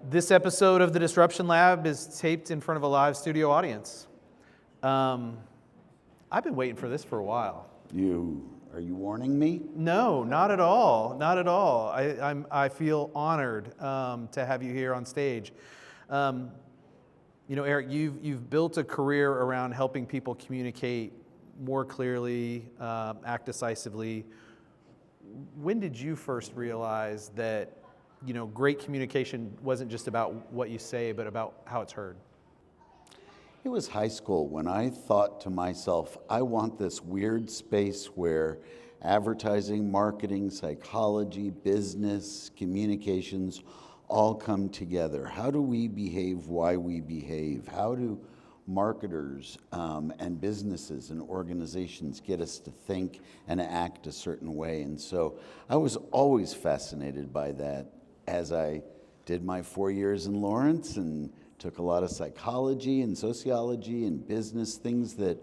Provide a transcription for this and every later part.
This episode of the Disruption Lab is taped in front of a live studio audience. I've been waiting for this for a while. Are you warning me? No, not at all. Not at all. I feel honored to have you here on stage. Eric, you've built a career around helping people communicate more clearly, act decisively. When did you first realize that great communication wasn't just about what you say, but about how it's heard? It was high school when I thought to myself, I want this weird space where advertising, marketing, psychology, business, communications all come together. How do we behave why we behave? How do marketers and businesses and organizations get us to think and act a certain way? And so I was always fascinated by that as I did my 4 years in Lawrence and took a lot of psychology and sociology and business, things that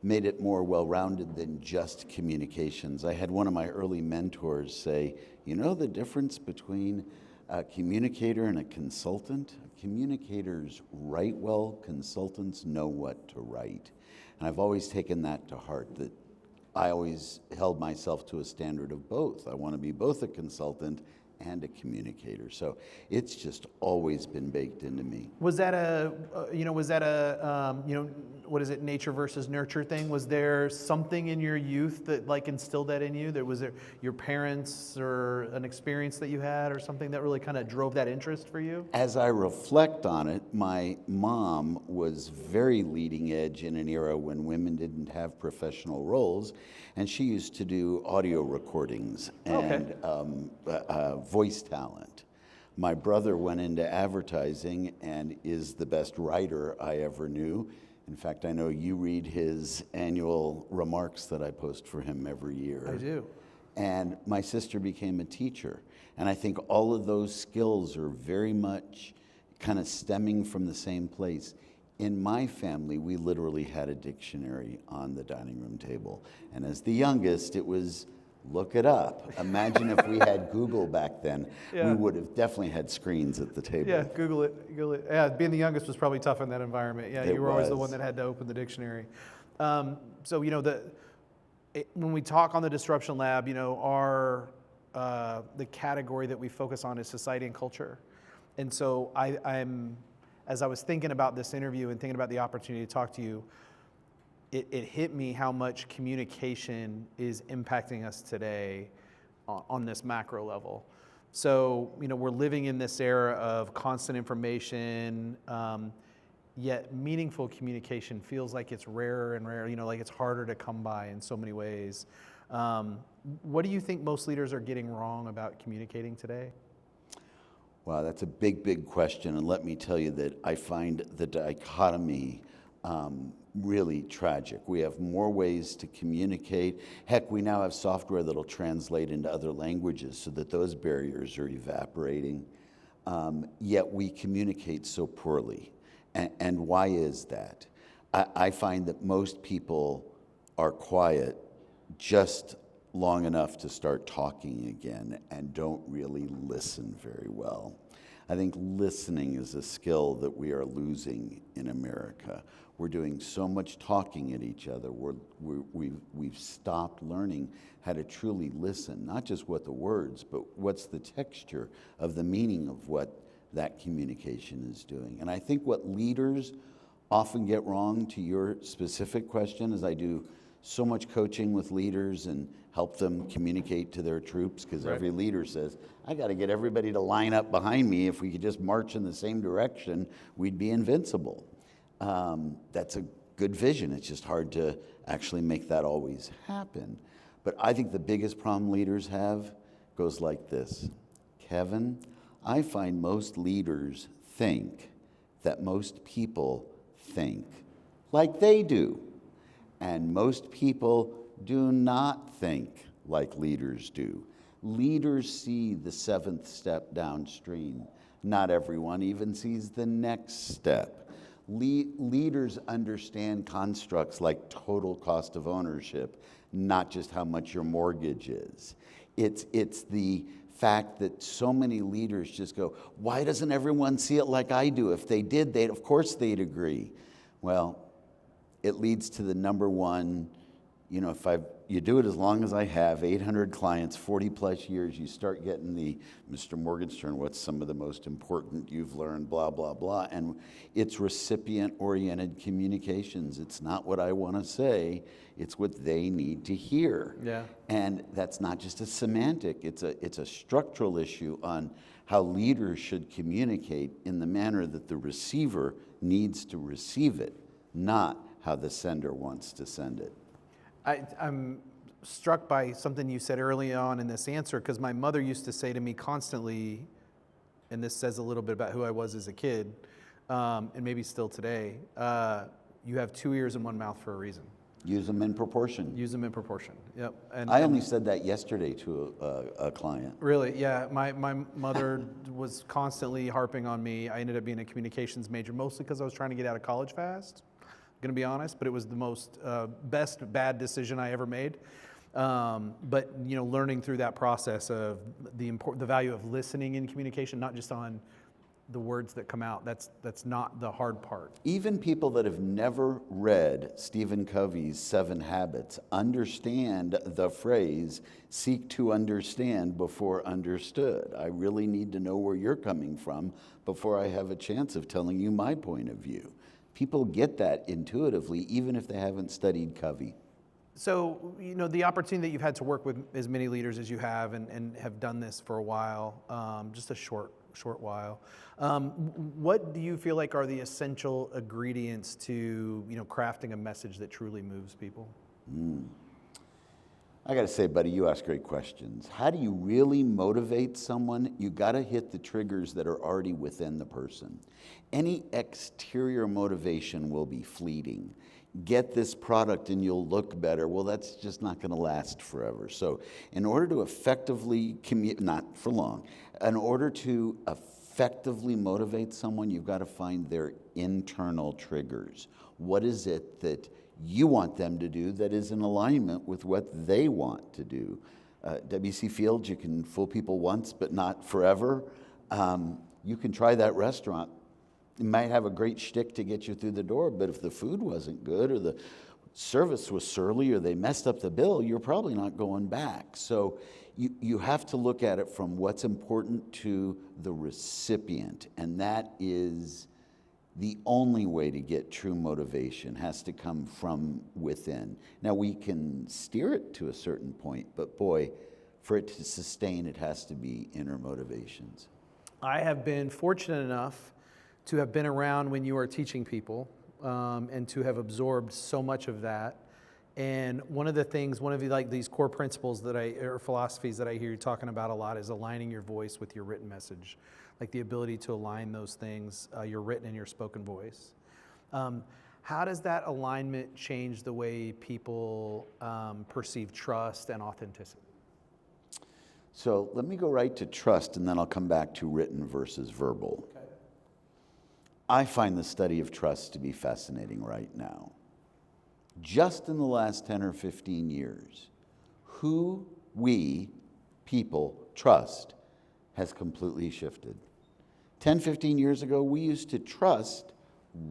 made it more well-rounded than just communications. I had one of my early mentors say, you know the difference between a communicator and a consultant? Communicators write well, consultants know what to write. And I've always taken that to heart, that I always held myself to a standard of both. I want to be both a consultant and a communicator. So it's just always been baked into me. Was that what is it, nature versus nurture thing? Was there something in your youth that instilled that in you? Was there your parents or an experience that you had or something that really kind of drove that interest for you? As I reflect on it, my mom was very leading edge in an era when women didn't have professional roles, and she used to do audio recordings and voice talent. My brother went into advertising and is the best writer I ever knew. In fact, I know you read his annual remarks that I post for him every year. I do. And my sister became a teacher. And I think all of those skills are very much kind of stemming from the same place. In my family, we literally had a dictionary on the dining room table. And as the youngest, it was look it up. Imagine if we had Google back then. Yeah. We would have definitely had screens at the table. Yeah, Google it. Yeah, being the youngest was probably tough in that environment. Yeah, you were always the one that had to open the dictionary. When we talk on the Disruption Lab, the category that we focus on is society and culture. And so as I was thinking about this interview and thinking about the opportunity to talk to you, it hit me how much communication is impacting us today on this macro level. So, we're living in this era of constant information, yet meaningful communication feels like it's rarer and rarer, like it's harder to come by in so many ways. What do you think most leaders are getting wrong about communicating today? Wow, that's a big, big question. And let me tell you that I find the dichotomy really tragic. We have more ways to communicate. Heck, we now have software that'll translate into other languages so that those barriers are evaporating. Yet we communicate so poorly. And why is that? I find that most people are quiet just long enough to start talking again and don't really listen very well. I think listening is a skill that we are losing in America. We're doing so much talking at each other. We've stopped learning how to truly listen, not just what the words, but what's the texture of the meaning of what that communication is doing. And I think what leaders often get wrong, to your specific question, is I do so much coaching with leaders and help them communicate to their troops, because every leader says, I got to get everybody to line up behind me. If we could just march in the same direction, we'd be invincible. That's a good vision. It's just hard to actually make that always happen. But I think the biggest problem leaders have goes like this. Kevin, I find most leaders think that most people think like they do. And most people do not think like leaders do. Leaders see the seventh step downstream. Not everyone even sees the next step. Leaders understand constructs like total cost of ownership, not just how much your mortgage is. It's the fact that so many leaders just go, why doesn't everyone see it like I do? If they did, of course they'd agree. Well, it leads to the number one, if you do it as long as I have, 800 clients, 40 plus years, you start getting the, Mr. Morgenstern, what's some of the most important you've learned, blah, blah, blah. And it's recipient-oriented communications. It's not what I want to say, it's what they need to hear. Yeah. And that's not just a semantic, it's a structural issue on how leaders should communicate in the manner that the receiver needs to receive it, not how the sender wants to send it. I'm struck by something you said early on in this answer, because my mother used to say to me constantly, and this says a little bit about who I was as a kid, and maybe still today, you have two ears and one mouth for a reason. Use them in proportion. Use them in proportion, yep. I only said that yesterday to a client. Really, yeah. My mother was constantly harping on me. I ended up being a communications major, mostly because I was trying to get out of college fast. Going to be honest, but it was the most best bad decision I ever made. But learning through that process of the value of listening in communication, not just on the words that come out. That's not the hard part. Even people that have never read Stephen Covey's 7 Habits understand the phrase, seek to understand before understood. I really need to know where you're coming from before I have a chance of telling you my point of view. People get that intuitively, even if they haven't studied Covey. So, the opportunity that you've had to work with as many leaders as you have and have done this for a while, just a short while, what do you feel like are the essential ingredients to, crafting a message that truly moves people? I got to say, buddy, you ask great questions. How do you really motivate someone? You got to hit the triggers that are already within the person. Any exterior motivation will be fleeting. Get this product and you'll look better. Well, that's just not going to last forever. So in order to effectively not for long, in order to effectively motivate someone, you've got to find their internal triggers. What is it that you want them to do that is in alignment with what they want to do? W.C. Fields, you can fool people once, but not forever. You can try that restaurant. It might have a great shtick to get you through the door, but if the food wasn't good or the service was surly or they messed up the bill, you're probably not going back. So you have to look at it from what's important to the recipient, and that is the only way to get true motivation. Has to come from within. Now, we can steer it to a certain point, but boy, for it to sustain, it has to be inner motivations. I have been fortunate enough to have been around when you are teaching people and to have absorbed so much of that. And one of these core principles or philosophies that I hear you talking about a lot is aligning your voice with your written message, like the ability to align those things, your written and your spoken voice. How does that alignment change the way people perceive trust and authenticity? So let me go right to trust, and then I'll come back to written versus verbal. Okay. I find the study of trust to be fascinating right now. Just in the last 10 or 15 years, who we, people, trust has completely shifted. 10, 15 years ago, we used to trust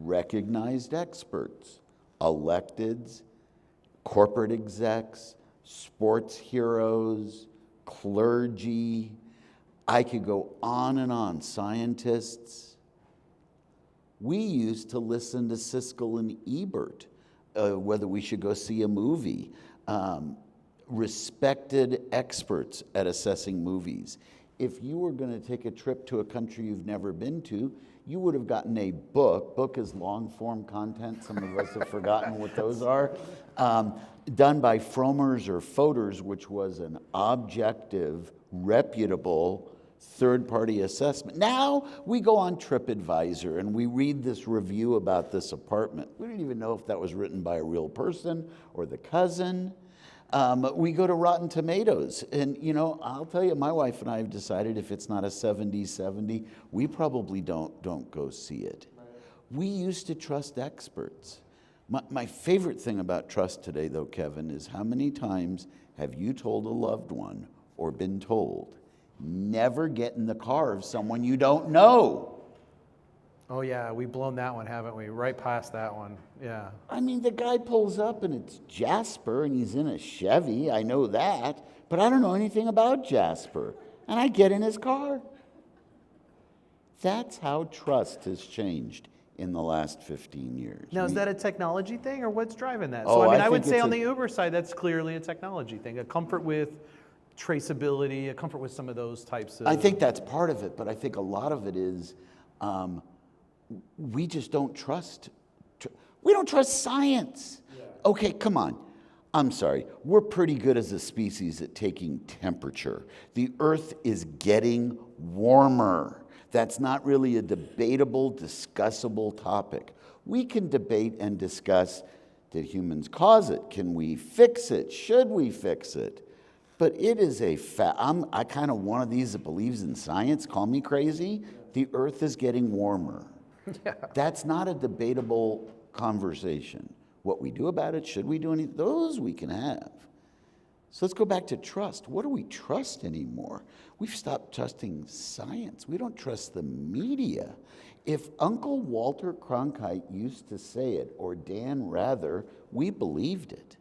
recognized experts, electeds, corporate execs, sports heroes, clergy. I could go on and on, scientists. We used to listen to Siskel and Ebert, whether we should go see a movie. Respected experts at assessing movies. If you were going to take a trip to a country you've never been to, you would have gotten a book. Book is long-form content. Some of us have forgotten what those are. Done by Fromers or Foders, which was an objective, reputable, third-party assessment. Now we go on TripAdvisor and we read this review about this apartment. We didn't even know if that was written by a real person or the cousin. We go to Rotten Tomatoes, and I'll tell you, my wife and I have decided if it's not a 70, we probably don't go see it. Right. We used to trust experts. My favorite thing about trust today, though, Kevin, is how many times have you told a loved one or been told, Never get in the car of someone you don't know. Oh yeah, we've blown that one, haven't we? Right past that one. Yeah. I mean, the guy pulls up and it's Jasper and he's in a Chevy. I know that, but I don't know anything about Jasper. And I get in his car. That's how trust has changed in the last 15 years. Now, is that a technology thing, or what's driving that? Oh, So, I I would think say it's on the Uber side, that's clearly a technology thing, a comfort with traceability, a comfort with some of those types of... I think that's part of it, but I think a lot of it is we just don't trust. We don't trust science. Yeah. Okay, come on. I'm sorry. We're pretty good as a species at taking temperature. The Earth is getting warmer. That's not really a debatable, discussable topic. We can debate and discuss, did humans cause it? Can we fix it? Should we fix it? But it is a fact. I kind of one of these that believes in science. Call me crazy. The Earth is getting warmer. Yeah. That's not a debatable conversation. What we do about it, should we do anything? Those we can have. So let's go back to trust. What do we trust anymore? We've stopped trusting science. We don't trust the media. If Uncle Walter Cronkite used to say it, or Dan Rather, we believed it.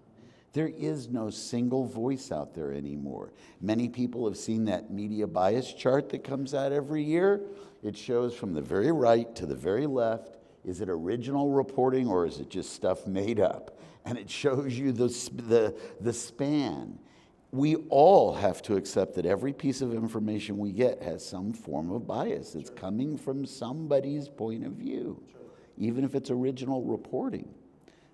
There is no single voice out there anymore. Many people have seen that media bias chart that comes out every year. It shows from the very right to the very left, is it original reporting or is it just stuff made up? And it shows you the span. We all have to accept that every piece of information we get has some form of bias. It's coming from somebody's point of view, even if it's original reporting.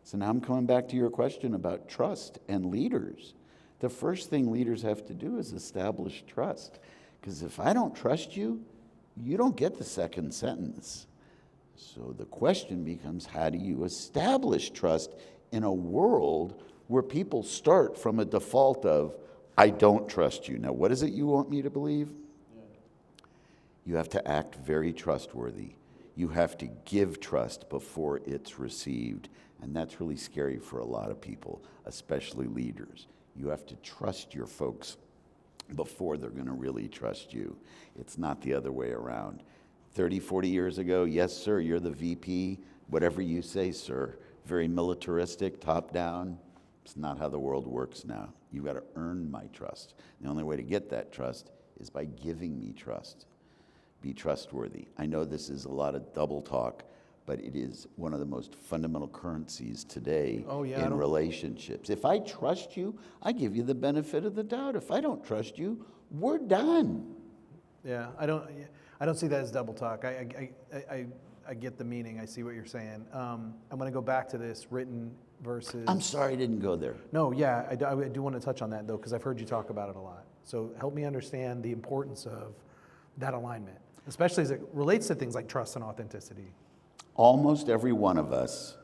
So now I'm coming back to your question about trust and leaders. The first thing leaders have to do is establish trust. Because if I don't trust you, you don't get the second sentence. So the question becomes, how do you establish trust in a world where people start from a default of, I don't trust you. Now, what is it you want me to believe? Yeah. You have to act very trustworthy. You have to give trust before it's received. And that's really scary for a lot of people, especially leaders. You have to trust your folks before they're going to really trust you. It's not the other way around. 30, 40 years ago, yes, sir, you're the VP. Whatever you say, sir. Very militaristic, top down. It's not how the world works now. You've got to earn my trust. The only way to get that trust is by giving me trust. Be trustworthy. I know this is a lot of double talk, but it is one of the most fundamental currencies today in relationships. If I trust you, I give you the benefit of the doubt. If I don't trust you, we're done. Yeah, I don't see that as double talk. I get the meaning. I see what you're saying. I'm going to go back to this written versus... I'm sorry I didn't go there. No, yeah, I do want to touch on that, though, because I've heard you talk about it a lot. So help me understand the importance of that alignment, especially as it relates to things like trust and authenticity. Almost every one of us.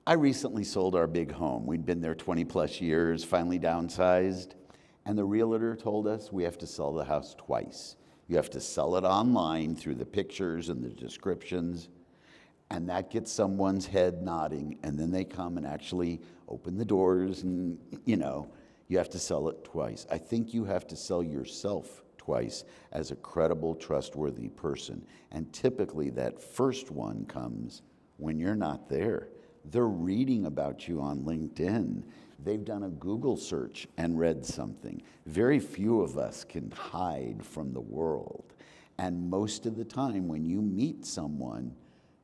I recently sold our big home. We'd been there 20 plus years, finally downsized. And the realtor told us we have to sell the house twice. You have to sell it online through the pictures and the descriptions. And that gets someone's head nodding. And then they come and actually open the doors and, you have to sell it twice. I think you have to sell yourself twice as a credible, trustworthy person. And typically that first one comes when you're not there. They're reading about you on LinkedIn. They've done a Google search and read something. Very few of us can hide from the world. And most of the time when you meet someone,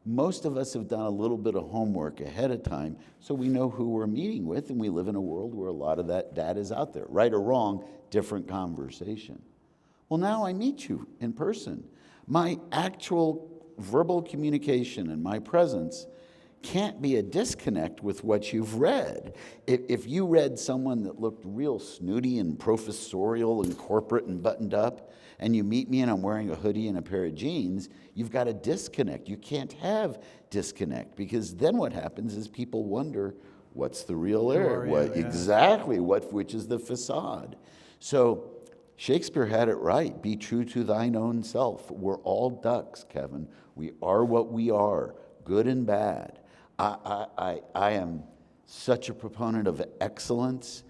most of us have done a little bit of homework ahead of time so we know who we're meeting with, and we live in a world where a lot of that data is out there. Right or wrong, different conversation. Well, now I meet you in person. My actual verbal communication and my presence can't be a disconnect with what you've read. If you read someone that looked real snooty and professorial and corporate and buttoned up, and you meet me and I'm wearing a hoodie and a pair of jeans, you've got a disconnect. You can't have disconnect, because then what happens is people wonder, what's the real Eric? Exactly, which is the facade? So Shakespeare had it right. Be true to thine own self. We're all ducks, Kevin. We are what we are, good and bad. I am such a proponent of excellence,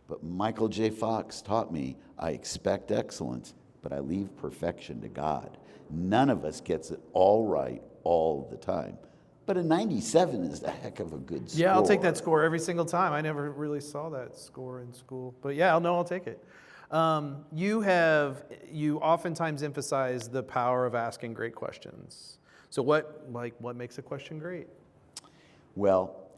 but Michael J. Fox taught me I expect excellence, but I leave perfection to God. None of us gets it all right all the time. But a 97 is a heck of a good score. Yeah, I'll take that score every single time. I never really saw that score in school. But yeah, I'll take it. You oftentimes emphasize the power of asking great questions. So what makes a question great? Well,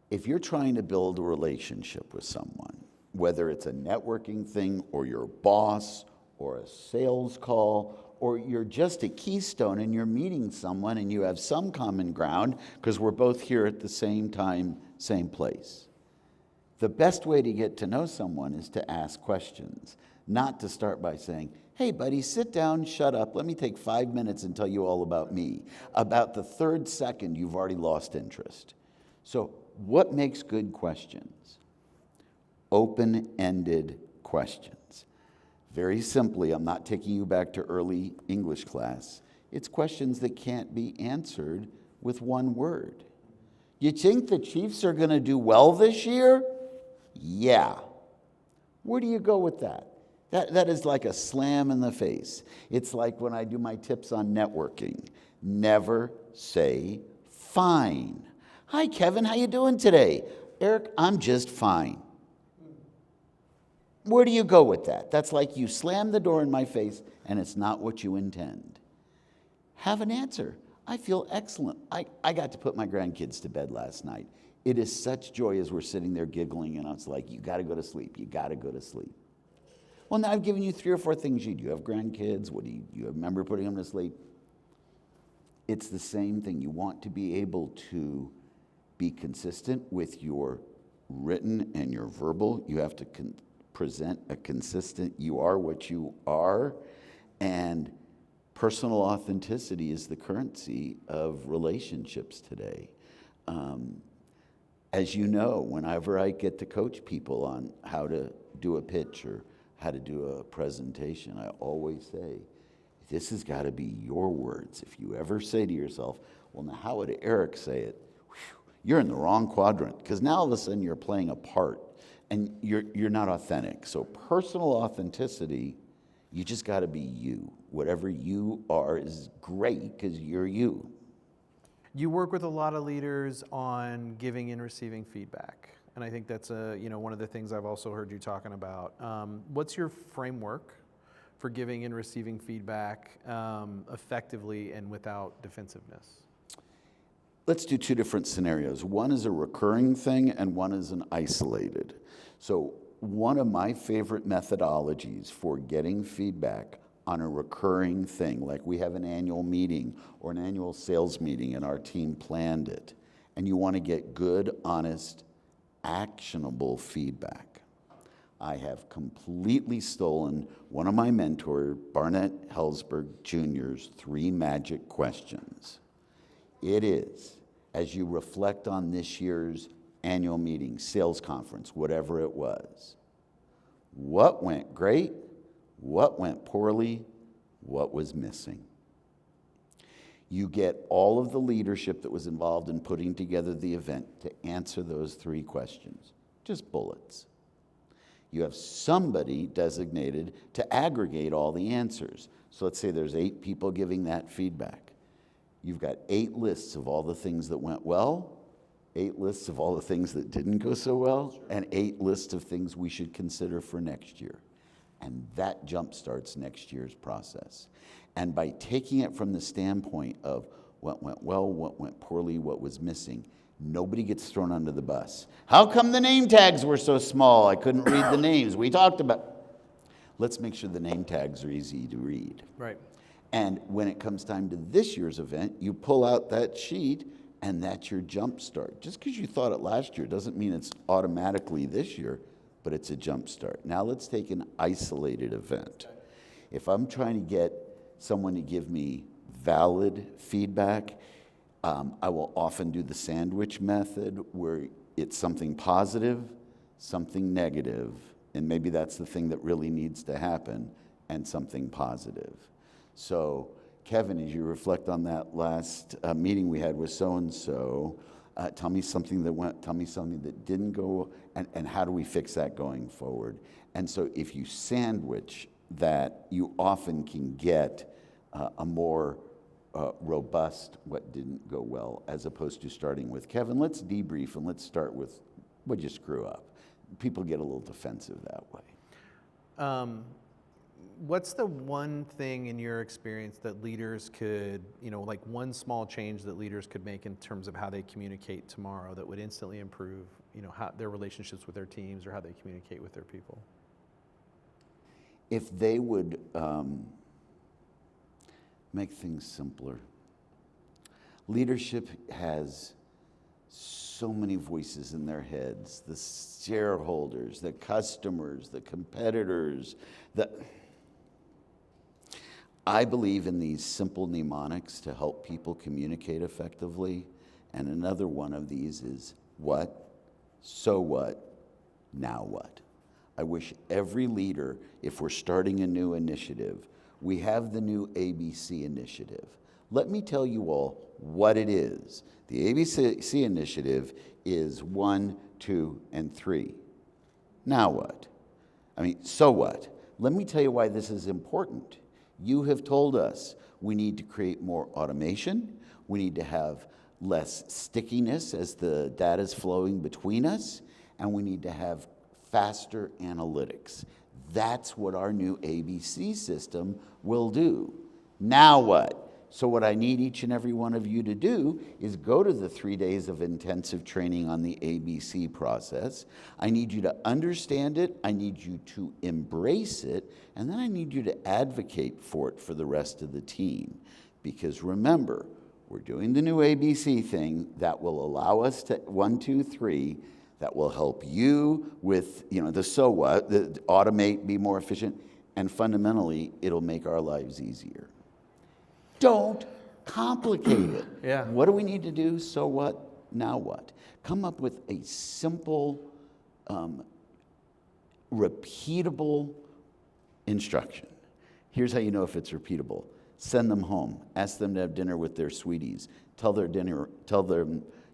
if you're trying to build a relationship with someone, whether it's a networking thing or your boss or a sales call, or you're just a keystone and you're meeting someone and you have some common ground because we're both here at the same time, same place. The best way to get to know someone is to ask questions, not to start by saying, hey, buddy, sit down, shut up. Let me take 5 minutes and tell you all about me. About the third second, you've already lost interest. So what makes good questions? Open-ended questions. Very simply, I'm not taking you back to early English class. It's questions that can't be answered with one word. You think the Chiefs are going to do well this year? Yeah. Where do you go with that? That is like a slam in the face. It's like when I do my tips on networking. Never say fine. Hi, Kevin, how you doing today? Eric, I'm just fine. Where do you go with that? That's like you slam the door in my face and it's not what you intend. Have an answer. I feel excellent. I got to put my grandkids to bed last night. It is such joy as we're sitting there giggling and it's like, you got to go to sleep. You got to go to sleep. Well, now I've given you 3 or 4 things you do. You have grandkids. What do you remember putting them to sleep? It's the same thing. You want to be able to be consistent with your written and your verbal. You have to present a consistent, you are what you are, and personal authenticity is the currency of relationships today. As you know, whenever I get to coach people on how to do a pitch or how to do a presentation, I always say, this has got to be your words. If you ever say to yourself, well, now how would Eric say it? Whew, you're in the wrong quadrant, because now all of a sudden you're playing a part. And you're not authentic. So personal authenticity, you just got to be you. Whatever you are is great because you're you. You work with a lot of leaders on giving and receiving feedback. And I think that's one of the things I've also heard you talking about. What's your framework for giving and receiving feedback effectively and without defensiveness? Let's do 2 different scenarios. One is a recurring thing and one is an isolated. So one of my favorite methodologies for getting feedback on a recurring thing, like we have an annual meeting or an annual sales meeting and our team planned it, and you want to get good, honest, actionable feedback. I have completely stolen one of my mentors, Barnett Hellsberg Jr.'s 3 magic questions. It is, as you reflect on this year's annual meeting, sales conference, whatever it was, what went great? What went poorly? What was missing? You get all of the leadership that was involved in putting together the event to answer those 3 questions, just bullets. You have somebody designated to aggregate all the answers. So let's say there's 8 people giving that feedback. You've got 8 lists of all the things that went well, 8 lists of all the things that didn't go so well, and 8 lists of things we should consider for next year. And that jumpstarts next year's process. And by taking it from the standpoint of what went well, what went poorly, what was missing, nobody gets thrown under the bus. How come the name tags were so small? I couldn't read the names. We talked about. Let's make sure the name tags are easy to read. Right. And when it comes time to this year's event, you pull out that sheet, and that's your jump start. Just because you thought it last year doesn't mean it's automatically this year, but it's a jump start. Now let's take an isolated event. If I'm trying to get someone to give me valid feedback, I will often do the sandwich method where it's something positive, something negative, and maybe that's the thing that really needs to happen, and something positive. So, Kevin, as you reflect on that last meeting we had with so-and-so, Tell me something that went, tell me something that didn't go, and how do we fix that going forward? And so if you sandwich that, you often can get a more robust what didn't go well, as opposed to starting with, Kevin, let's debrief and let's start with, what'd you screw up? People get a little defensive that way. What's the one thing in your experience that leaders could, like one small change that leaders could make in terms of how they communicate tomorrow that would instantly improve, how their relationships with their teams or how they communicate with their people? If they would make things simpler. Leadership has so many voices in their heads, the shareholders, the customers, the competitors. I believe in these simple mnemonics to help people communicate effectively. And another one of these is what, so what, now what. I wish every leader, if we're starting a new initiative, we have the new ABC initiative. Let me tell you all what it is. The ABC initiative is 1, 2, and 3. Now what? So what? Let me tell you why this is important. You have told us we need to create more automation. We need to have less stickiness as the data is flowing between us. And we need to have faster analytics. That's what our new ABC system will do. Now what? So what I need each and every one of you to do is go to the 3 days of intensive training on the ABC process. I need you to understand it. I need you to embrace it. And then I need you to advocate for it for the rest of the team. Because remember, we're doing the new ABC thing that will allow us to 1, 2, 3, that will help you with, the so what, the automate, be more efficient, and fundamentally, it'll make our lives easier. Don't complicate it. Yeah. What do we need to do? So what? Now what? Come up with a simple, repeatable instruction. Here's how you know if it's repeatable. Send them home. Ask them to have dinner with their sweeties. Tell them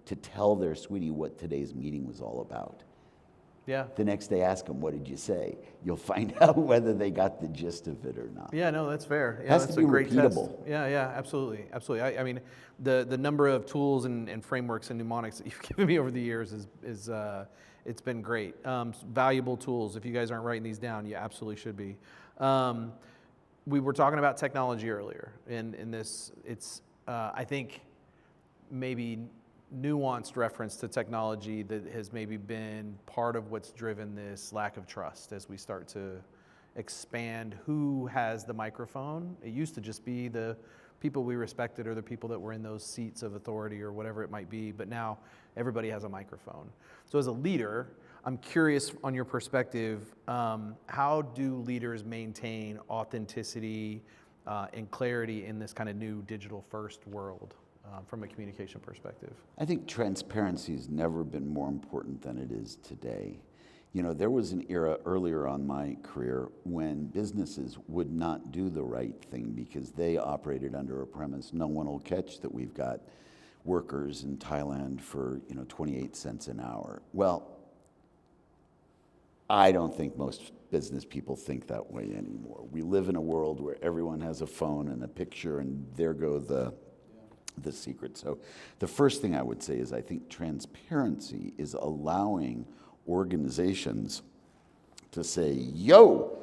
to tell their sweetie what today's meeting was all about. Yeah. The next day, ask them, what did you say? You'll find out whether they got the gist of it or not. Yeah, no, that's fair. Yeah, Has that's to be a great repeatable. test. Yeah, absolutely. The number of tools and frameworks and mnemonics that you've given me over the years is it's been great. Valuable tools. If you guys aren't writing these down, you absolutely should be. We were talking about technology earlier, and in this, it's I think maybe nuanced reference to technology that has maybe been part of what's driven this lack of trust as we start to expand who has the microphone. It used to just be the people we respected or the people that were in those seats of authority or whatever it might be, but now everybody has a microphone. So as a leader, I'm curious on your perspective, how do leaders maintain authenticity and clarity in this kind of new digital first world? From a communication perspective? I think transparency has never been more important than it is today. There was an era earlier on my career when businesses would not do the right thing because they operated under a premise, no one will catch that we've got workers in Thailand for 28 cents an hour. Well, I don't think most business people think that way anymore. We live in a world where everyone has a phone and a picture, and there go the secret. So the first thing I would say is I think transparency is allowing organizations to say, yo,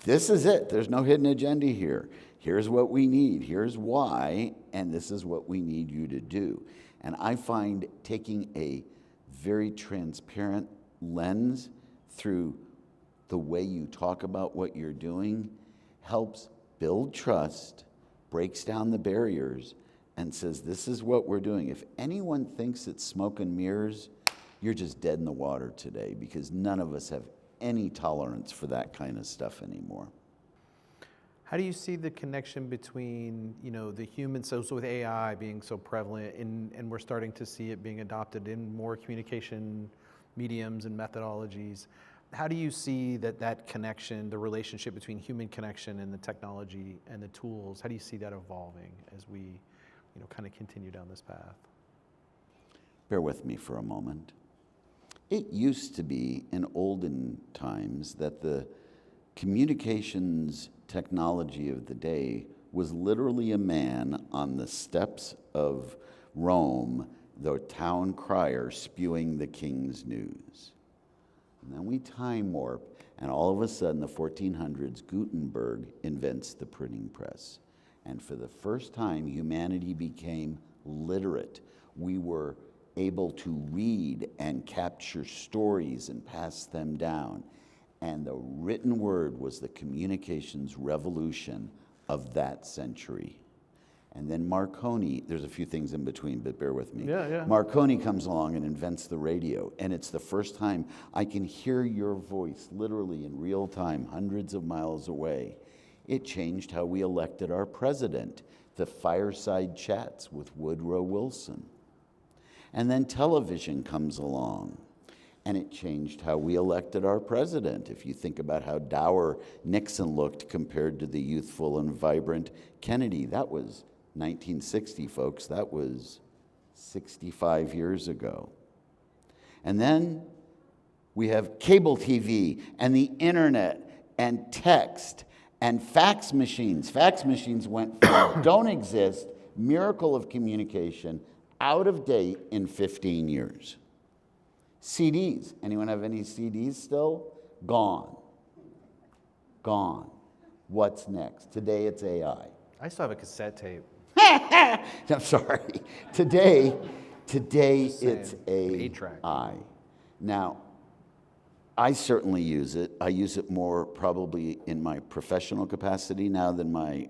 this is it. There's no hidden agenda here. Here's what we need. Here's why. And this is what we need you to do. And I find taking a very transparent lens through the way you talk about what you're doing helps build trust, breaks down the barriers, and says, this is what we're doing. If anyone thinks it's smoke and mirrors, you're just dead in the water today because none of us have any tolerance for that kind of stuff anymore. How do you see the connection between, the human, so with AI being so prevalent and we're starting to see it being adopted in more communication mediums and methodologies, how do you see that connection, the relationship between human connection and the technology and the tools, how do you see that evolving as we kind of continue down this path? bear with me for a moment. It used to be in olden times that the communications technology of the day was literally a man on the steps of Rome, the town crier, spewing the king's news. And then we time warp, and all of a sudden, the 1400s, Gutenberg invents the printing press. And for the first time, humanity became literate. We were able to read and capture stories and pass them down. And the written word was the communications revolution of that century. And then Marconi, there's a few things in between, but bear with me. Yeah. Marconi comes along and invents the radio, and it's the first time I can hear your voice literally in real time, hundreds of miles away. It changed how we elected our president, the fireside chats with Woodrow Wilson. And then television comes along, and it changed how we elected our president. If you think about how dour Nixon looked compared to the youthful and vibrant Kennedy, that was 1960, folks. That was 65 years ago. And then we have cable TV and the internet and text and fax machines. Fax machines went from don't exist, miracle of communication, out of date in 15 years. CDs. Anyone have any CDs still? Gone. Gone. What's next? Today it's AI. I still have a cassette tape. I'm sorry. Today it's Eight-track. AI. Now, I certainly use it. I use it more probably in my professional capacity now than my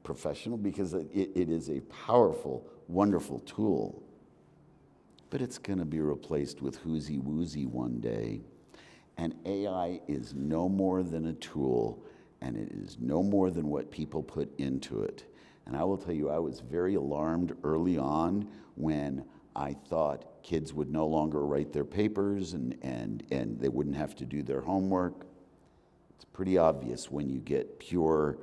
professional, because it is a powerful, wonderful tool. But it's going to be replaced with whoozy woozy one day. And AI is no more than a tool, and it is no more than what people put into it. And I will tell you, I was very alarmed early on when I thought kids would no longer write their papers and they wouldn't have to do their homework. It's pretty obvious when you get pure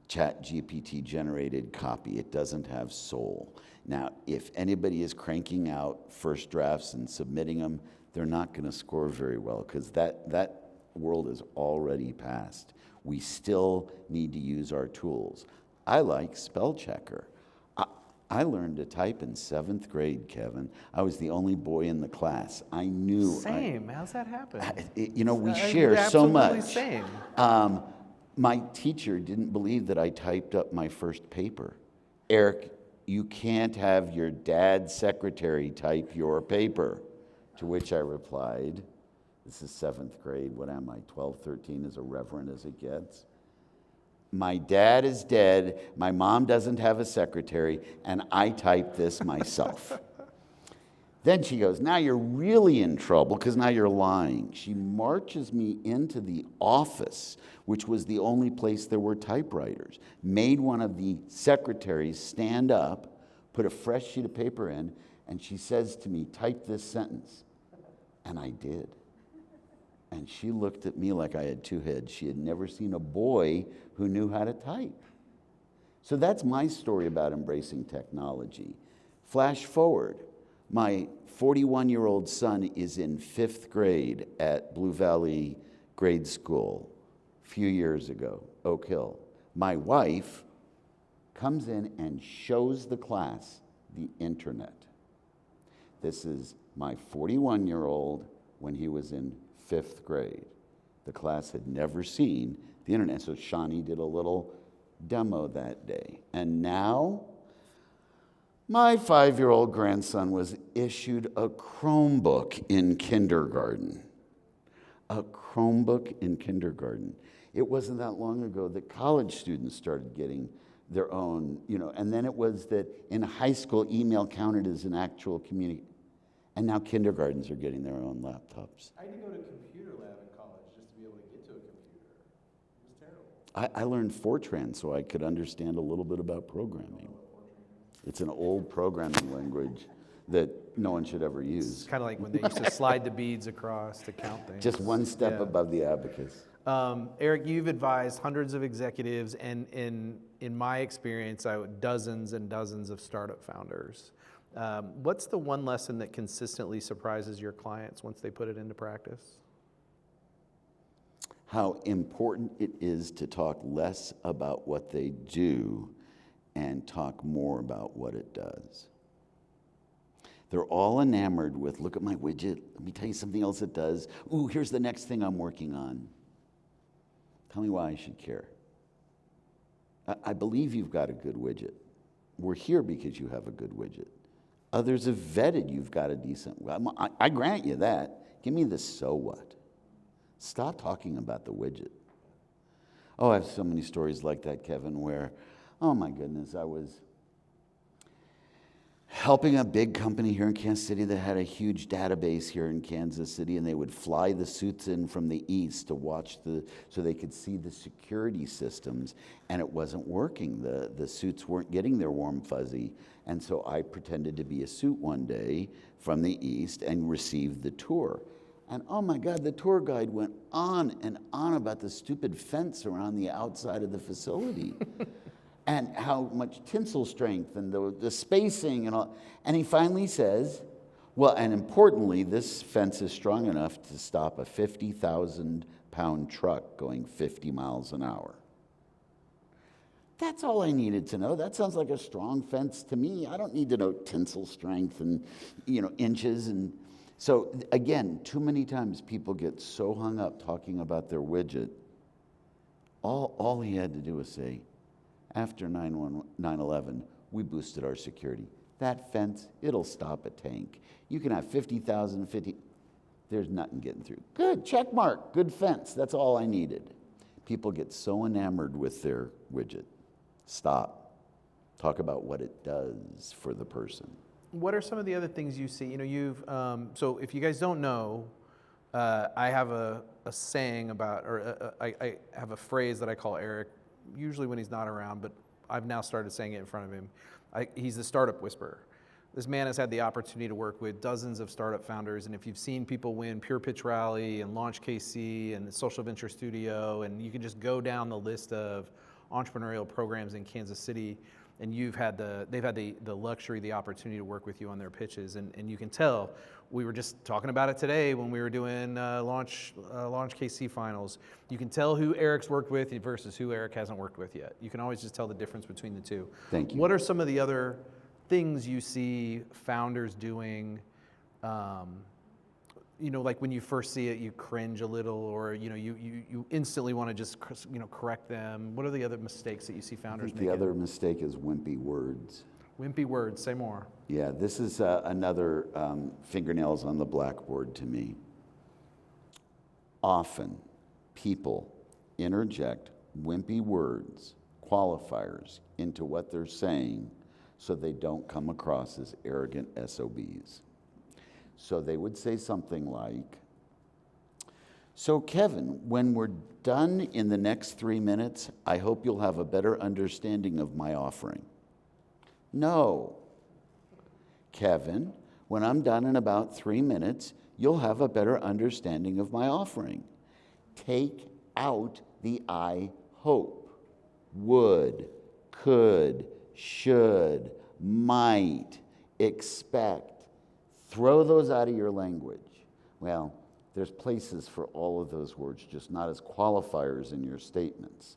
ChatGPT generated copy. It doesn't have soul. Now, if anybody is cranking out first drafts and submitting them, they're not going to score very well, because that world is already past. We still need to use our tools. I like spell checker. I learned to type in 7th grade, Kevin. I was the only boy in the class. I knew. Same. How's that happen? We share so much. Same. My teacher didn't believe that I typed up my first paper. Eric, you can't have your dad's secretary type your paper. To which I replied, this is 7th grade, what am I, 12, 13, as irreverent as it gets? My dad is dead, my mom doesn't have a secretary, and I typed this myself. Then she goes, now you're really in trouble, because now you're lying. She marches me into the office, which was the only place there were typewriters, made one of the secretaries stand up, put a fresh sheet of paper in, and she says to me, type this sentence. And I did. And she looked at me like I had two heads. She had never seen a boy who knew how to type. So that's my story about embracing technology. Flash forward. My 41-year-old son is in 5th grade at Blue Valley Grade School a few years ago, Oak Hill. My wife comes in and shows the class the internet. This is my 41-year-old when he was in 5th grade. The class had never seen the internet, so Shawnee did a little demo that day. And now, my 5-year-old grandson was issued a Chromebook in kindergarten. A Chromebook in kindergarten. It wasn't that long ago that college students started getting their own, and then it was that in high school, email counted as an actual communication. And now kindergartens are getting their own laptops. I had to go to computer lab in college just to be able to get to a computer. It was terrible. I learned Fortran so I could understand a little bit about programming. It's an old programming language that no one should ever use. It's kind of like when they used to slide the beads across to count things. Just one step Yeah. above the abacus. Eric, you've advised hundreds of executives, and in my experience, dozens and dozens of startup founders. What's the one lesson that consistently surprises your clients once they put it into practice? How important it is to talk less about what they do and talk more about what it does. They're all enamored with, look at my widget, let me tell you something else it does. Ooh, here's the next thing I'm working on. Tell me why I should care. I believe you've got a good widget. We're here because you have a good widget. Others have vetted you've got a decent, I grant you that. Give me the so what. Stop talking about the widget. Oh, I have so many stories like that, Kevin, where, oh my goodness, I was helping a big company here in Kansas City that had a huge database here in Kansas City, and they would fly the suits in from the east to watch so they could see the security systems, and it wasn't working. The suits weren't getting their warm fuzzy, and so I pretended to be a suit one day from the east and received the tour. And oh my God, the tour guide went on and on about the stupid fence around the outside of the facility. And how much tensile strength and the spacing and all. And he finally says, well, and importantly, this fence is strong enough to stop a 50,000-pound truck going 50 miles an hour. That's all I needed to know. That sounds like a strong fence to me. I don't need to know tensile strength and, inches. And so, again, too many times people get so hung up talking about their widget. All he had to do was say, after 9/11, we boosted our security. That fence, it'll stop a tank. You can have 50,000, there's nothing getting through. Good, check mark, good fence. That's all I needed. People get so enamored with their widget. Stop. Talk about what it does for the person. What are some of the other things you see? So if you guys don't know, I have a saying about, or I have a phrase that I call Eric, usually when he's not around, but I've now started saying it in front of him. He's the startup whisperer. This man has had the opportunity to work with dozens of startup founders, and if you've seen people win Pure Pitch Rally and Launch KC and the Social Venture Studio, and you can just go down the list of entrepreneurial programs in Kansas City, and they've had the luxury, the opportunity to work with you on their pitches, and you can tell. We were just talking about it today when we were doing Launch KC finals. You can tell who Eric's worked with versus who Eric hasn't worked with yet. You can always just tell the difference between the two. Thank you. What are some of the other things you see founders doing? Like when you first see it, you cringe a little, or you instantly want to just correct them. What are the other mistakes that you see founders making? The other mistake is wimpy words. Wimpy words, say more. Yeah, this is another fingernails on the blackboard to me. Often, people interject wimpy words, qualifiers, into what they're saying so they don't come across as arrogant SOBs. So they would say something like, so Kevin, when we're done in the next 3 minutes, I hope you'll have a better understanding of my offering. No. Kevin, when I'm done in about 3 minutes, you'll have a better understanding of my offering. Take out the I hope, would, could, should, might, expect. Throw those out of your language. Well, there's places for all of those words, just not as qualifiers in your statements.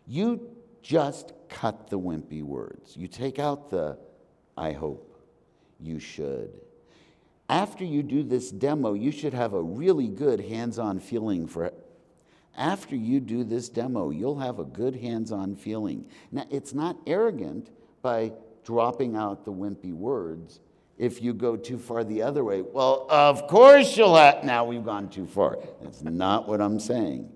You just cut the wimpy words. You take out the I hope, you should. After you do this demo, you should have a really good hands-on feeling for it. After you do this demo, you'll have a good hands-on feeling. Now, it's not arrogant by dropping out the wimpy words. If you go too far the other way, well, of course you'll have, now we've gone too far. That's not what I'm saying.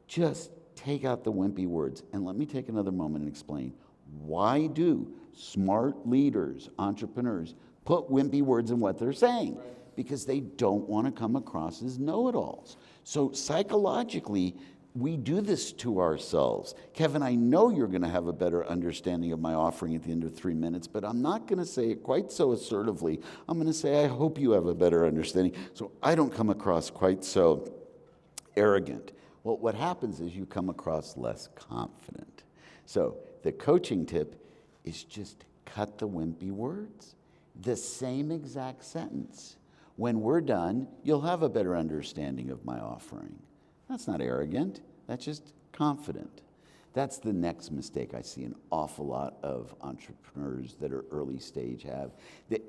Just take out the wimpy words. And let me take another moment and explain. Why do smart leaders, entrepreneurs, put wimpy words in what they're saying? Because they don't want to come across as know-it-alls. So psychologically, we do this to ourselves. Kevin, I know you're going to have a better understanding of my offering at the end of 3 minutes, but I'm not going to say it quite so assertively. I'm going to say, I hope you have a better understanding, so I don't come across quite so arrogant. Well, what happens is you come across less confident. So the coaching tip is just cut the wimpy words. The same exact sentence. When we're done, you'll have a better understanding of my offering. That's not arrogant. That's just confident. That's the next mistake I see an awful lot of entrepreneurs that are early stage have.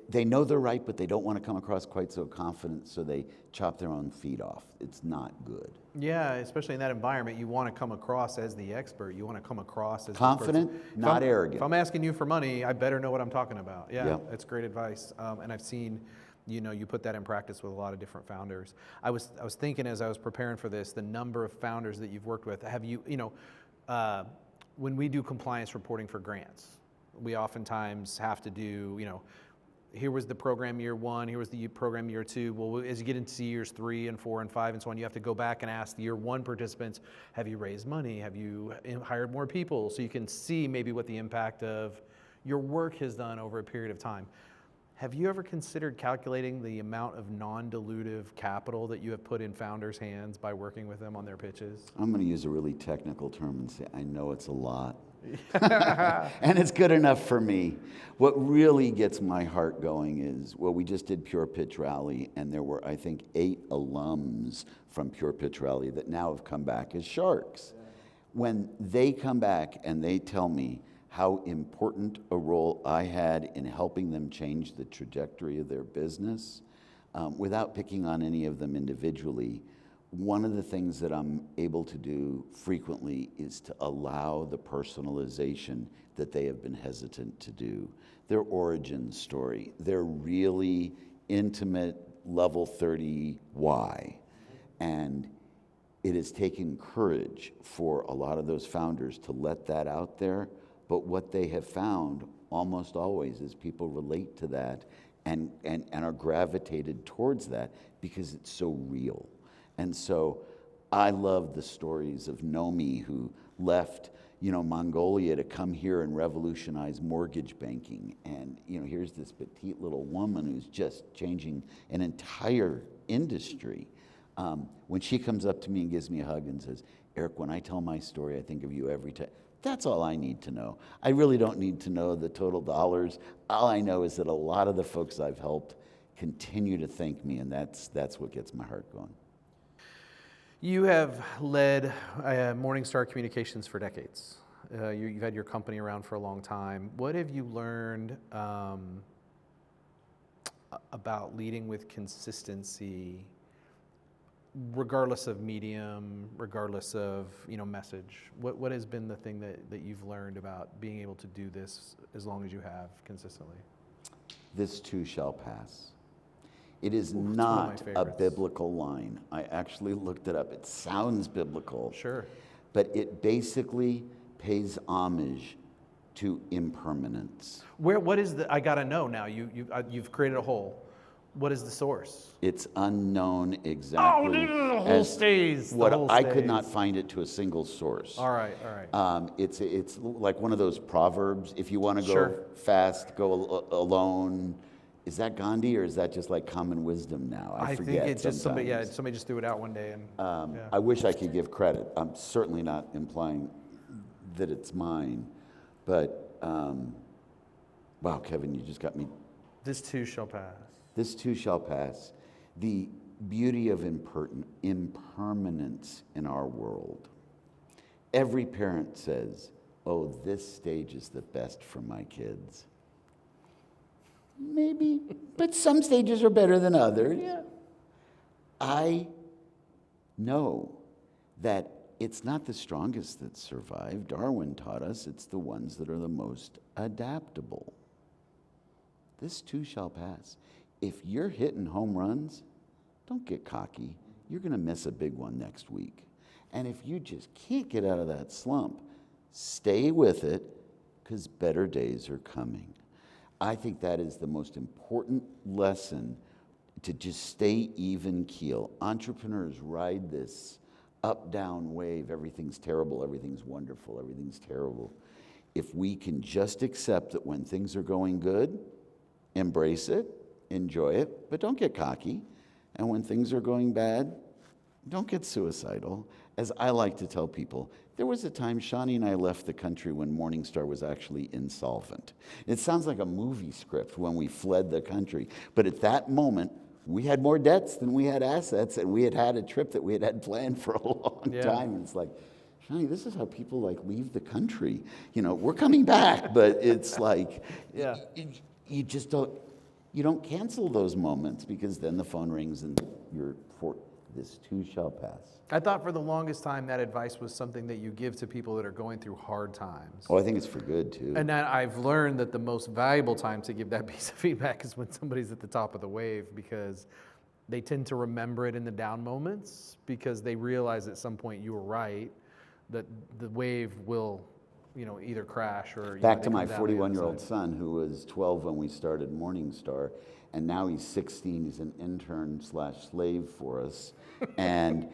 They know they're right, but they don't want to come across quite so confident, so they chop their own feet off. It's not good. Yeah, especially in that environment, you want to come across as the expert. You want to come across as Confident, the person. not arrogant. If I'm asking you for money, I better know what I'm talking about. Yeah, Yep. That's great advice. And I've seen, you put that in practice with a lot of different founders. I was thinking as I was preparing for this, the number of founders that you've worked with. Have you, when we do compliance reporting for grants, we oftentimes have to do, here was the program year 1, here was the program year 2. Well, as you get into years 3 and 4 and 5 and so on, you have to go back and ask the year 1 participants, have you raised money? Have you hired more people? So you can see maybe what the impact of your work has done over a period of time. Have you ever considered calculating the amount of non-dilutive capital that you have put in founders' hands by working with them on their pitches? I'm going to use a really technical term and say, I know it's a lot. And it's good enough for me. What really gets my heart going is, well, we just did Pure Pitch Rally, and there were, I think, 8 alums from Pure Pitch Rally that now have come back as sharks. When they come back and they tell me how important a role I had in helping them change the trajectory of their business, without picking on any of them individually, one of the things that I'm able to do frequently is to allow the personalization that they have been hesitant to do. Their origin story, their really intimate level 30 why. And it has taken courage for a lot of those founders to let that out there. But what they have found almost always is people relate to that and are gravitated towards that because it's so real. And so I love the stories of Nomi, who left Mongolia to come here and revolutionize mortgage banking. And here's this petite little woman who's just changing an entire industry. When she comes up to me and gives me a hug and says, Eric, when I tell my story, I think of you every time. That's all I need to know. I really don't need to know the total dollars. All I know is that a lot of the folks I've helped continue to thank me, and that's what gets my heart going. You have led Morningstar Communications for decades. You've had your company around for a long time. What have you learned about leading with consistency, regardless of medium, regardless of message? What has been the thing that you've learned about being able to do this as long as you have consistently? This too shall pass. It is not a biblical line. I actually looked it up. It sounds biblical. Sure. But it basically pays homage to impermanence. What is I gotta know now. You've created a hole. What is the source? It's unknown exactly. The whole stays. I could not find it to a single source. All right. It's like one of those proverbs. If you want to go Sure. fast, go alone. Is that Gandhi, or is that just like common wisdom now? I forget. think it's just somebody. sometimes. Yeah, somebody just threw it out one day, and I wish I could give credit. I'm certainly not implying that it's mine, but wow, Kevin, you just got me. This too shall pass. This too shall pass. The beauty of impermanence in our world. Every parent says, oh, this stage is the best for my kids. Maybe, but some stages are better than others. Yeah. I know that it's not the strongest that survive. Darwin taught us it's the ones that are the most adaptable. This too shall pass. If you're hitting home runs, don't get cocky. You're going to miss a big one next week. And if you just can't get out of that slump, stay with it, because better days are coming. I think that is the most important lesson, to just stay even keel. Entrepreneurs ride this up-down wave. Everything's terrible, everything's wonderful, everything's terrible. If we can just accept that when things are going good, embrace it, enjoy it, but don't get cocky. And when things are going bad, don't get suicidal. As I like to tell people, there was a time Shawnee and I left the country when Morningstar was actually insolvent. It sounds like a movie script when we fled the country, but at that moment, we had more debts than we had assets, and we had had a trip that we had had planned for a long time. And it's like, Shawnee, this is how people like leave the country. You know, we're coming back, but it's like, you just don't cancel those moments, because then the phone rings and this too shall pass. I thought for the longest time that advice was something that you give to people that are going through hard times. Oh, I think it's for good too. And that I've learned that the most valuable time to give that piece of feedback is when somebody's at the top of the wave, because they tend to remember it in the down moments, because they realize at some point you were right, that the wave will, either crash or... Back to my 41-year-old son, who was 12 when we started Morningstar, and now he's 16. He's an intern/slave for us. And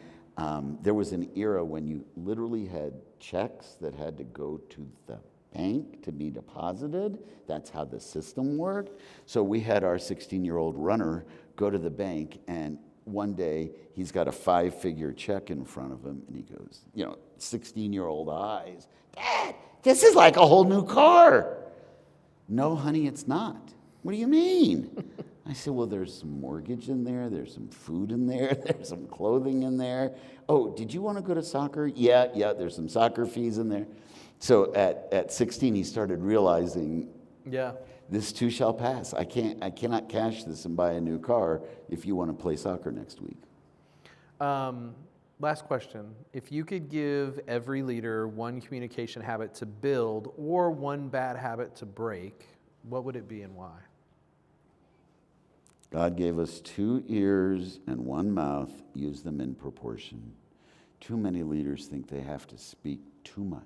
there was an era when you literally had checks that had to go to the bank to be deposited. That's how the system worked. So we had our 16-year-old runner go to the bank, and one day he's got a 5-figure check in front of him, and he goes, 16-year-old eyes, "Dad, this is like a whole new car." "No, honey, it's not." "What do you mean?" I said, "Well, there's some mortgage in there, there's some food in there, there's some clothing in there. Oh, did you want to go to soccer?" Yeah, there's some soccer fees in there." So at 16, he started realizing, this too shall pass. I cannot cash this and buy a new car if you want to play soccer next week. Last question. If you could give every leader one communication habit to build or one bad habit to break, what would it be and why? God gave us 2 ears and 1 mouth. Use them in proportion. Too many leaders think they have to speak too much.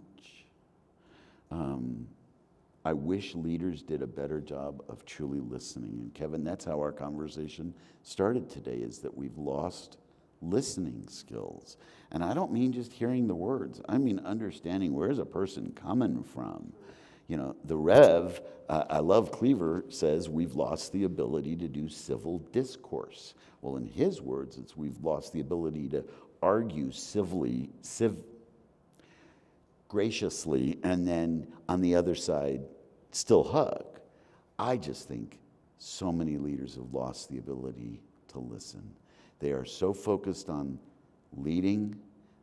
I wish leaders did a better job of truly listening. And Kevin, that's how our conversation started today, is that we've lost listening skills. And I don't mean just hearing the words. I mean understanding, where's a person coming from? The Rev, I love Cleaver, says we've lost the ability to do civil discourse. Well, in his words, it's we've lost the ability to argue graciously, and then on the other side, still hug. I just think so many leaders have lost the ability to listen. They are so focused on leading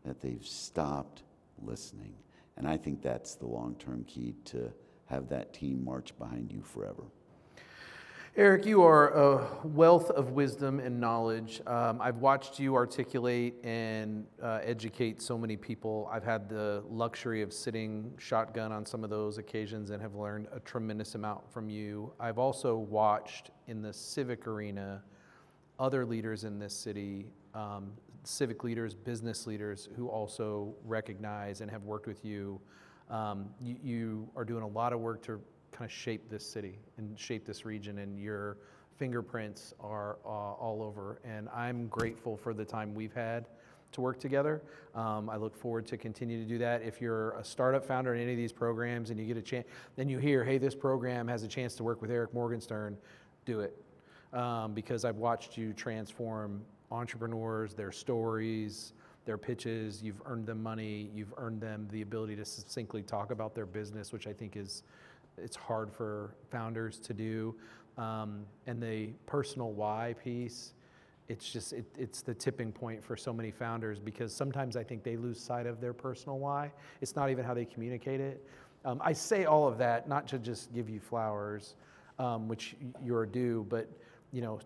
that they've stopped listening. And I think that's the long-term key to have that team march behind you forever. Eric, you are a wealth of wisdom and knowledge. I've watched you articulate and educate so many people. I've had the luxury of sitting shotgun on some of those occasions and have learned a tremendous amount from you. I've also watched in the civic arena other leaders in this city, civic leaders, business leaders who also recognize and have worked with you. You are doing a lot of work to kind of shape this city and shape this region, and your fingerprints are all over. And I'm grateful for the time we've had to work together. I look forward to continue to do that. If you're a startup founder in any of these programs and you get a chance, then you hear, hey, this program has a chance to work with Eric Morgenstern, do it. Because I've watched you transform entrepreneurs, their stories, their pitches. You've earned them money. You've earned them the ability to succinctly talk about their business, which I think it's hard for founders to do. And the personal why piece, it's the tipping point for so many founders, because sometimes I think they lose sight of their personal why. It's not even how they communicate it. I say all of that not to just give you flowers, which you're due, but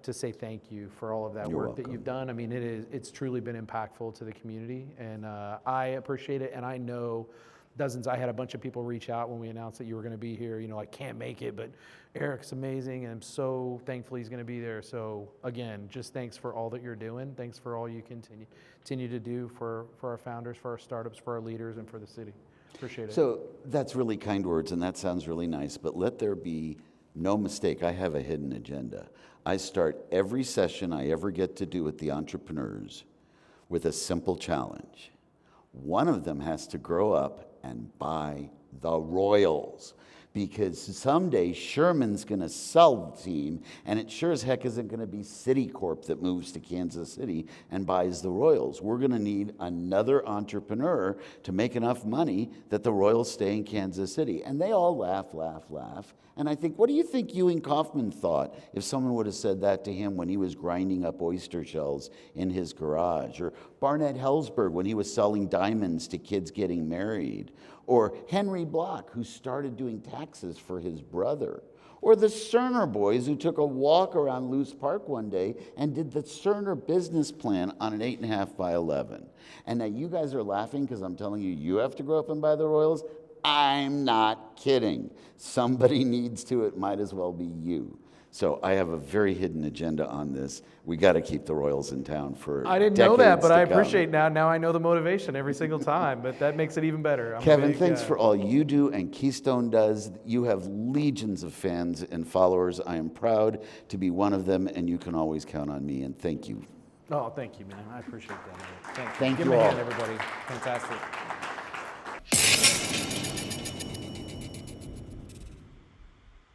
to say thank you for all of that You're work welcome. that you've done. I mean, it's truly been impactful to the community, and I appreciate it. And I know I had a bunch of people reach out when we announced that you were going to be here. I can't make it, but Eric's amazing, and I'm so thankful he's going to be there. So again, just thanks for all that you're doing. Thanks for all you continue to do for our founders, for our startups, for our leaders, and for the city. Appreciate it. So that's really kind words, and that sounds really nice, but let there be no mistake. I have a hidden agenda. I start every session I ever get to do with the entrepreneurs with a simple challenge. One of them has to grow up and buy the Royals, because someday Sherman's going to sell the team, and it sure as heck isn't going to be Citicorp that moves to Kansas City and buys the Royals. We're going to need another entrepreneur to make enough money that the Royals stay in Kansas City. And they all laugh. And I think, what do you think Ewing Kauffman thought if someone would have said that to him when he was grinding up oyster shells in his garage? Or Barnett Hellsberg when he was selling diamonds to kids getting married? Or Henry Block, who started doing taxes for his brother? Or the Cerner boys who took a walk around Luce Park one day and did the Cerner business plan on an 8.5 by 11. And now you guys are laughing because I'm telling you, you have to grow up and buy the Royals. I'm not kidding. Somebody needs to. It might as well be you. So I have a very hidden agenda on this. We got to keep the Royals in town for I didn't know that, but I decades to come. appreciate now I know the motivation every single time, but that makes it even better. I'm a Kevin, big, thanks for all you do and Keystone does. You have legions of fans and followers. I am proud to be one of them, and you can always count on me, and thank you. Oh, thank you, man. I appreciate that. Thank you. Thank Give you me a all. hand, everybody. Fantastic.